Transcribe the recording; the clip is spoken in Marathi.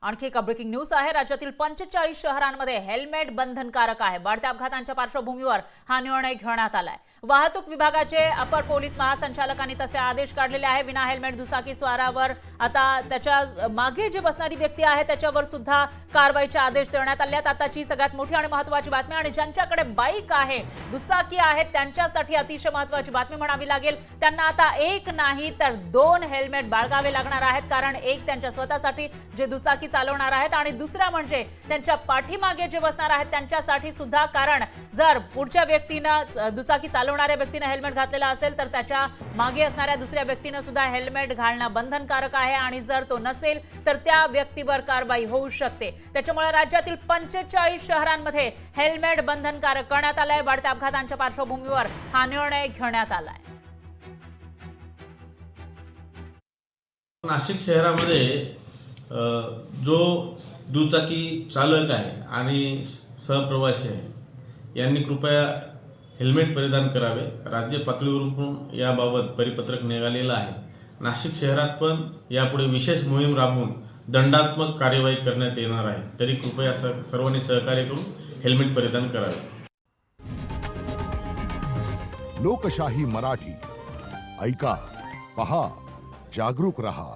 आणखी एक ब्रेकिंग न्यूज आहे। राज्यातील 45 शहरांमध्ये हेल्मेट बंधनकारक आहे। वाढत्या अपघातांच्या पार्श्वभूमीवर हा निर्णय घेण्यात आलाय। वाहतूक विभागाचे अपर पोलीस महासंचालकांनी तसे आदेश काढलेले आहे। विना हेल्मेट दुचाकी स्वारावर आता त्याच्या मागे जे बसणारी व्यक्ती आहे त्याच्यावर सुद्धा कारवाईचे आदेश देण्यात आले आहेत। आताची सगळ्यात मोठी आणि महत्त्वाची बातमी, आणि ज्यांच्याकडे बाईक आहे, दुचाकी आहे, त्यांच्यासाठी अतिशय महत्त्वाची बातमी म्हणावी लागेल। त्यांना आता एक नाही तर 2 हेल्मेट बाळगावे लागणार आहेत, कारण एक त्यांच्या स्वतःसाठी जे दुचाकी चालवणार आहेत आणि दुसरा म्हणजे त्यांच्या पाठीमागे जे बसणार आहेत त्यांच्यासाठी सुद्धा। कारण जर पुढच्या व्यक्तीने, दुचाकी चालवणाऱ्या व्यक्तीने हेल्मेट घातलेला असेल तर त्याच्या मागे असणाऱ्या दुसऱ्या व्यक्तीने सुद्धा हेल्मेट घालणं बंधनकारक आहे, आणि जर तो नसेल तर त्या व्यक्तीवर कारवाई होऊ शकते। त्याच्यामुळे राज्यातील 45 शहरांमध्ये हेल्मेट बंधनकारक करण्यात आलंय। वाढत्या अपघातांच्या पार्श्वभूमीवर हा निर्णय घेण्यात आलाय। नाशिक शहरामध्ये जो दुचाकी चालक आहे आणि सहप्रवासी आहे यांनी कृपया हेल्मेट परिधान करावे। राज्य पातळीवरून पण याबाबत परिपत्रक निघालेलं आहे। नाशिक शहरात पण यापुढे विशेष मोहीम राबवून दंडात्मक कार्यवाही करण्यात येणार आहे। तरी कृपया सर्वांनी सहकार्य करून हेल्मेट परिधान करावे। लोकशाही मराठी ऐका, पहा, जागरूक रहा।